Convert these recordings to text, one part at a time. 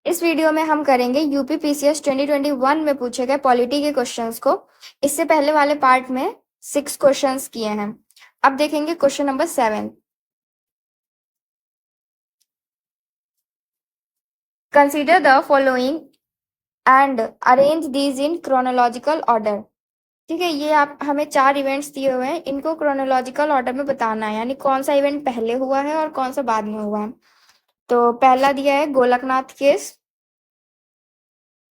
इस वीडियो में हम करेंगे यूपी पीसीएस 2021 में पूछे गए पॉलिटी के क्वेश्चंस को। इससे पहले वाले पार्ट में 6 क्वेश्चंस किए हैं। अब देखेंगे question number 7। Consider the following and arrange these in chronological order. ठीक है, ये आप हमें 4 इवेंट्स दिए हुए हैं, इनको क्रोनोलॉजिकल ऑर्डर में बताना है, यानी कौन सा इवेंट पहले हुआ है और कौन सा बाद में हुआ है। तो पहला दिया है गोलकनाथ केस,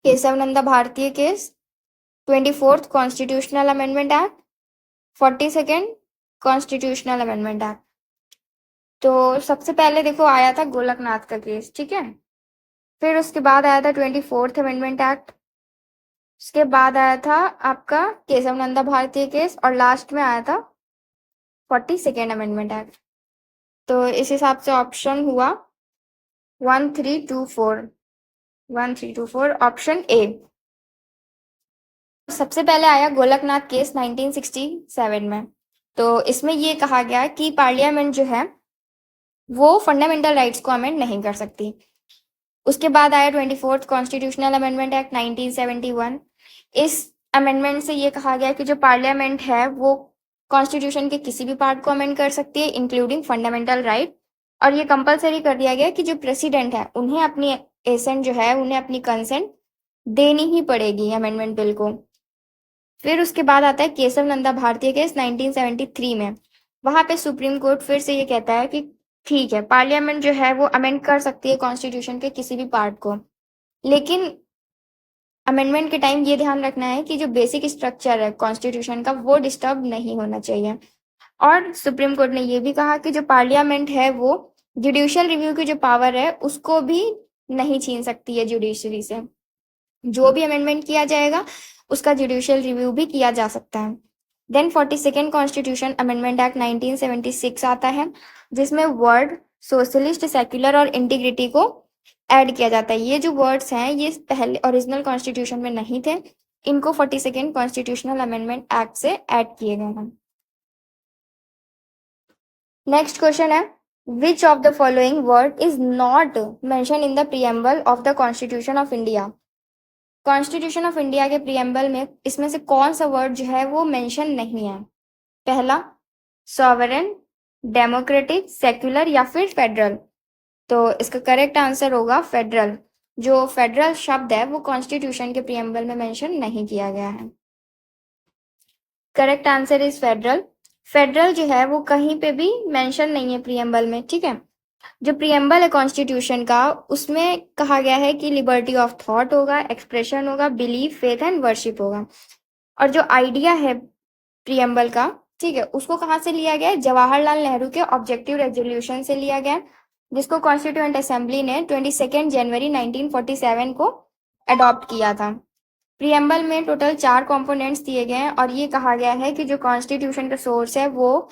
केशवनंदा भारतीय case, 24th constitutional amendment act, 42nd constitutional amendment act. तो सबसे पहले देखो आया था गोलकनाथ का केस, ठीक है। फिर उसके बाद आया था 24th अमेंडमेंट एक्ट, उसके बाद आया था आपका केशवनंदा भारतीय केस, और लास्ट में आया था 42nd अमेंडमेंट एक्ट। तो इस हिसाब से ऑप्शन हुआ 1324 ऑप्शन ए। सबसे पहले आया गोलकनाथ केस 1967 में। तो इसमें ये कहा गया कि पार्लियामेंट जो है वो फंडामेंटल राइट्स को अमेंड नहीं कर सकती। उसके बाद आया 24th कॉन्स्टिट्यूशनल अमेंडमेंट एक्ट 1971। इस अमेंडमेंट से ये कहा गया कि जो पार्लियामेंट है वो कॉन्स्टिट्यूशन के किसी भी पार्ट को अमेंड कर सकती है, इंक्लूडिंग फंडामेंटल राइट। और ये कंपलसरी कर दिया गया कि जो प्रेसिडेंट है उन्हें अपनी एसेंट जो है, उन्हें अपनी कंसेंट देनी ही पड़ेगी अमेंडमेंट बिल को। फिर उसके बाद आता है केशव नंदा भारतीय केस 1973 में। वहां पे सुप्रीम कोर्ट फिर से ये कहता है कि ठीक है, पार्लियामेंट जो है वो अमेंड कर सकती है कॉन्स्टिट्यूशन के किसी भी पार्ट को, लेकिन अमेंडमेंट के टाइम ये ध्यान रखना है कि जो बेसिक स्ट्रक्चर है कॉन्स्टिट्यूशन का वो डिस्टर्ब नहीं होना चाहिए। और सुप्रीम कोर्ट ने ये भी कहा कि जो पार्लियामेंट है वो जुडिशियल रिव्यू की जो पावर है उसको भी नहीं छीन सकती है जुडिशरी से। जो भी अमेंडमेंट किया जाएगा उसका जुडिशियल रिव्यू भी किया जा सकता है। Then 42nd constitution amendment act 1976 आता है, जिसमें वर्ड सोशलिस्ट, सेक्युलर और इंटीग्रिटी को ऐड किया जाता है। ये जो वर्ड्स हैं ये पहले ओरिजिनल कॉन्स्टिट्यूशन में नहीं थे, इनको 42nd कॉन्स्टिट्यूशनल अमेंडमेंट एक्ट से ऐड किए गए हैं। नेक्स्ट क्वेश्चन है, which of the following word is not mention in the preamble of the constitution of India. Constitution of India के प्रीएम्बल में इसमें से कौन सा वर्ड जो है वो मेंशन नहीं है। पहला सॉवरेन, डेमोक्रेटिक, सेक्युलर या फिर फेडरल। तो इसका करेक्ट आंसर होगा फेडरल। जो फेडरल शब्द है वो कॉन्स्टिट्यूशन के प्रीएम्बल में मेंशन नहीं किया गया है। Correct answer is federal. Federal जो है वो कहीं पे भी मेंशन नहीं है प्रीएम्बल में, ठीक है। जो प्रीएम्बल है कॉन्स्टिट्यूशन का उसमें कहा गया है कि लिबर्टी ऑफ थॉट होगा, एक्सप्रेशन होगा, बिलीफ, फेथ एंड वर्शिप होगा। और जो आइडिया है प्रीएम्बल का, ठीक है, उसको कहाँ से लिया गया है? जवाहरलाल नेहरू के ऑब्जेक्टिव रेजोल्यूशन से लिया गया, जिसको कॉन्स्टिट्यूएंट असेंबली ने 22 जनवरी 1947 को अडॉप्ट किया था। प्रीएम्बल में टोटल 4 कंपोनेंट्स दिए गए हैं और ये कहा गया है कि जो कॉन्स्टिट्यूशन का सोर्स है वो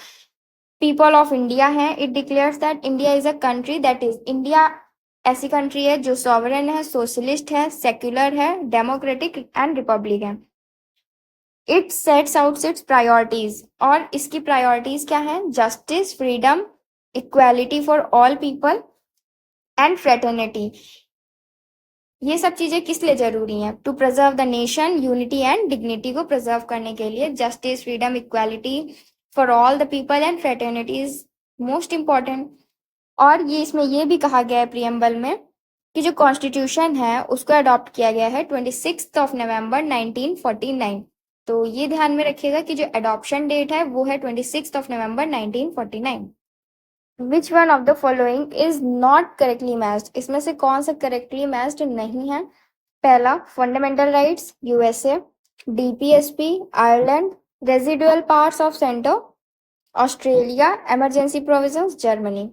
पीपल ऑफ इंडिया है। It declares that India is a country, that is India ऐसी कंट्री है जो सॉवरेन है, सोशलिस्ट है, सेक्युलर है, डेमोक्रेटिक एंड रिपब्लिक है। It sets out its priorities, और इसकी प्रायोरिटीज क्या है? Justice, freedom, equality for all people and fraternity. ये सब चीजें किस लिए जरूरी हैं? To preserve the nation, unity and dignity को प्रिजर्व करने के लिए justice, freedom, equality for all the people and fraternity is most important. और ये इसमें ये भी कहा गया है प्रीएम्बल में कि जो कॉन्स्टिट्यूशन है उसको अडॉप्ट किया गया है 26 नवंबर 1949। तो ये ध्यान में रखिएगा कि जो अडॉप्शन डेट है वो है 26 नवंबर 1949। Which one of the following is not correctly matched. इसमें से कौन सा करेक्टली मैच्ड नहीं है? पहला fundamental rights USA, DPSP Ireland, residual powers of centre Australia, emergency provisions Germany.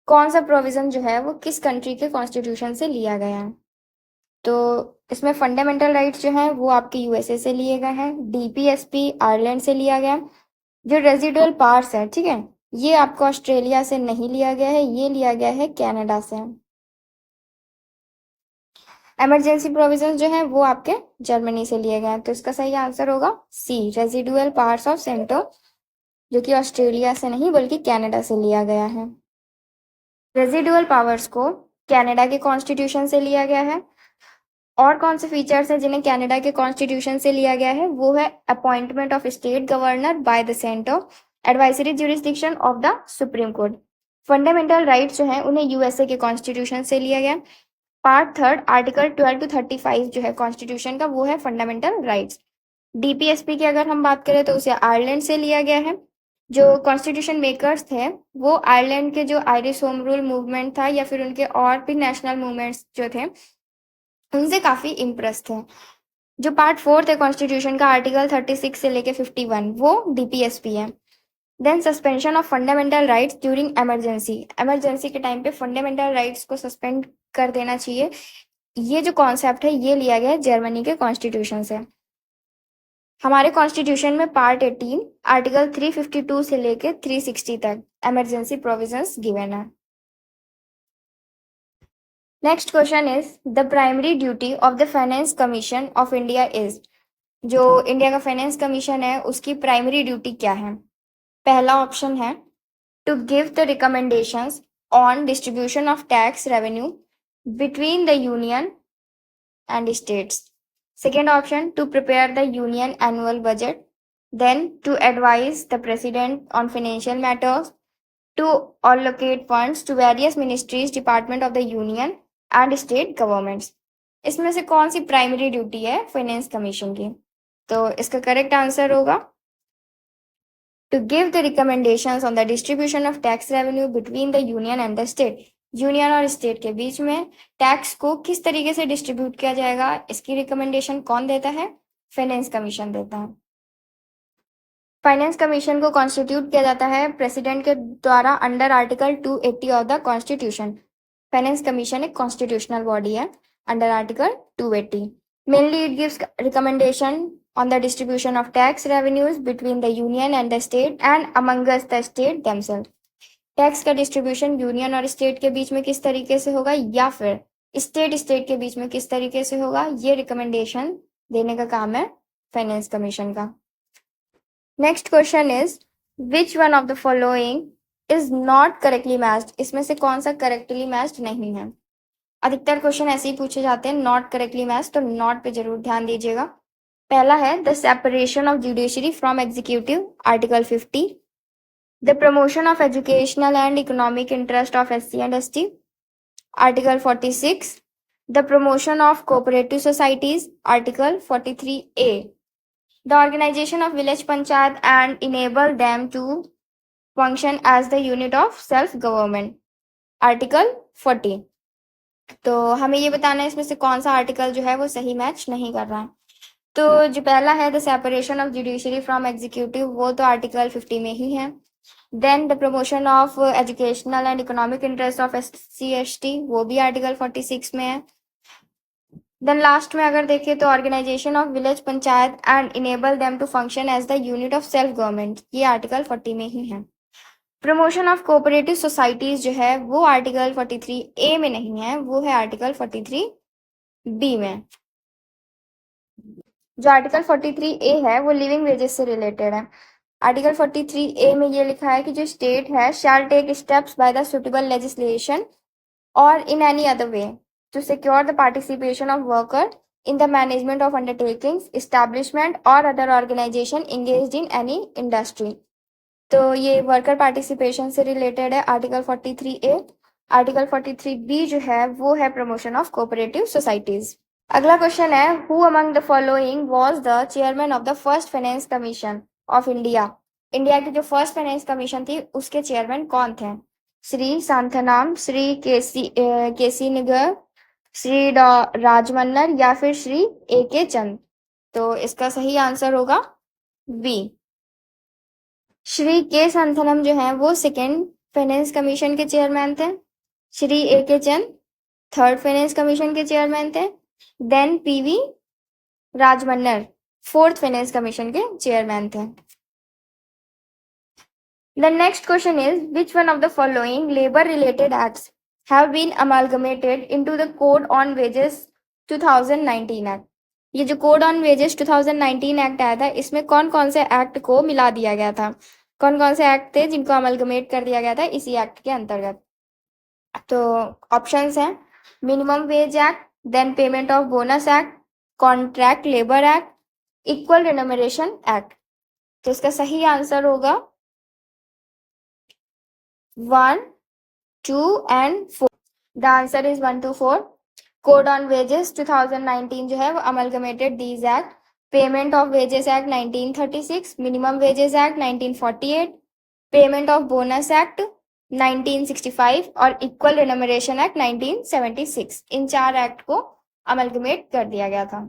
कौन सा प्रोविजन जो है वो किस कंट्री के कॉन्स्टिट्यूशन से लिया गया है? तो इसमें फंडामेंटल राइट्स जो हैं वो आपके यूएसए से लिए गए हैं, डीपीएसपी आयरलैंड से लिया गया। जो रेजिडुअल पावर्स है, ठीक है, ये आपको ऑस्ट्रेलिया से नहीं लिया गया है, ये लिया गया है कनाडा से। इमरजेंसी प्रोविजन जो है वो आपके जर्मनी से लिए गए हैं। तो इसका सही आंसर होगा सी, रेजिडुअल पावर्स ऑफ सेंटर, जो कि ऑस्ट्रेलिया से नहीं बल्कि कनाडा से लिया गया है। रेजिडुअल पावर्स को कनाडा के कॉन्स्टिट्यूशन से लिया गया है। और कौन से फीचर्स हैं जिन्हें कनाडा के कॉन्स्टिट्यूशन से लिया गया है? वो है appointment of state governor by the centre, advisory jurisdiction of the supreme court. Fundamental rights जो हैं उन्हें यूएसए के कॉन्स्टिट्यूशन से लिया गया। पार्ट थर्ड आर्टिकल 12 to 35 जो है कॉन्स्टिट्यूशन का, वो है फंडामेंटल राइट्स। डीपीएसपी की अगर हम बात करें तो उसे आयरलैंड से लिया गया है। जो कॉन्स्टिट्यूशन मेकर्स थे वो आयरलैंड के जो आयरिश होम रूल मूवमेंट था या फिर उनके और भी नेशनल मूवमेंट्स जो थे उनसे काफी इम्प्रेस थे। जो पार्ट फोर्थ है कॉन्स्टिट्यूशन का, आर्टिकल 36 से लेके 51, वो डीपीएसपी है। Then suspension of fundamental rights during emergency, emergency के टाइम पे फंडामेंटल राइट्स को सस्पेंड कर देना चाहिए। ये जो कॉन्सेप्ट है ये लिया गया है जर्मनी के कॉन्स्टिट्यूशन से। हमारे कॉन्स्टिट्यूशन में पार्ट 18 आर्टिकल 352 से लेके 360 तक इमरजेंसी प्रोविजंस गिवन है। Next question is the primary duty of the finance commission of India is. जो इंडिया का फाइनेंस कमीशन है उसकी प्राइमरी ड्यूटी क्या है? पहला ऑप्शन है to give the recommendations on distribution of tax revenue between the union and states. Second option, to prepare the union annual budget. Then to advise the president on financial matters. To allocate funds to various ministries, department of the union and state governments. इसमें से कौन सी primary duty है finance commission की? तो इसका correct answer होगा to give the recommendations on the distribution of tax revenue between the union and the state. Union और state के बीच में टैक्स को किस तरीके से डिस्ट्रीब्यूट किया जाएगा, इसकी रिकमेंडेशन कौन देता है? फाइनेंस कमीशन देता है। फाइनेंस कमीशन को कॉन्स्टिट्यूट किया जाता है प्रेसिडेंट के द्वारा under article 280 of the constitution. Finance commission एक कॉन्स्टिट्यूशनल बॉडी है under article 280। Mainly it gives recommendation on the distribution of tax revenues between the union and the state and amongst the state themselves. Tax का distribution union और state के बीच में किस तरीके से होगा या फिर स्टेट के बीच में किस तरीके से होगा, ये रिकमेंडेशन देने का काम है फाइनेंस कमीशन का। Next question is which one of the following is not correctly matched. इसमें से कौन सा करेक्टली मैच्ड नहीं है? अधिकतर क्वेश्चन ऐसे ही पूछे जाते हैं नॉट करेक्टली मैच्ड, तो नॉट पे जरूर ध्यान दीजिएगा। पहला है the separation of judiciary from executive, article 50। The promotion of educational and economic interest of SC and ST, article 46। The promotion of cooperative societies, article 43A। The organisation of village panchayat and enable them to function as the unit of self government, article 40। तो हमें ये बताना है इसमें से कौन सा article जो है वो सही मैच नहीं कर रहा है। तो जो पहला है the separation of judiciary from executive, वो तो आर्टिकल 50 में ही है। Then the promotion of educational and economic interest of SC ST, वो भी आर्टिकल 46 में है। देन लास्ट में अगर देखें तो organisation of village panchayat and enable them to function as the unit of self government, ये आर्टिकल 40 में ही है। प्रमोशन ऑफ कोऑपरेटिव सोसाइटीज जो है वो आर्टिकल 43A में नहीं है, वो है आर्टिकल 43B में। जो आर्टिकल 43A है वो लिविंग वेजेस से रिलेटेड है। आर्टिकल 43A में ये लिखा है कि जो स्टेट है shall take steps by the suitable legislation और in any other way to secure the participation of worker in the management of undertakings, establishment और other organisation engaged in any industry. तो ये वर्कर पार्टिसिपेशन से related है article 43A। Article 43B जो है वो है प्रमोशन ऑफ कोऑपरेटिव सोसाइटीज। अगला क्वेश्चन है who among the following was the chairman of the first finance commission of India. India की जो फर्स्ट फाइनेंस कमीशन थी उसके चेयरमैन कौन थे? श्री सांथानाम, श्री केसी निगर, श्री राजमन्नर या फिर श्री AK चंद। तो इसका सही आंसर होगा बी। श्री के सांथानम जो है वो सेकेंड फाइनेंस कमीशन के चेयरमैन थे। Shri AK Chand third finance commission के चेयरमैन थे। Then PV Rajamannar fourth finance commission के चेयरमैन थे। The next question is which one of the following labor related acts have been amalgamated into the Code on Wages 2019 Act। ये जो code on wages 2019 act आया था इसमें कौन कौन से एक्ट को मिला दिया गया था, कौन कौन से एक्ट थे जिनको अमलगमेट कर दिया गया था इसी एक्ट के अंतर्गत? तो ऑप्शंस हैं minimum wage act, then payment of bonus act, contract labour act, equal remuneration act. तो इसका सही आंसर होगा 1, 2 and 4। The answer is 1 to 4। Code on wages 2019 जो है वो amalgamated these act, payment of wages act 1936, minimum wages act 1948, payment of bonus act 1965 और equal remuneration act 1976। इन 4 act को अमलगमेट कर दिया गया था।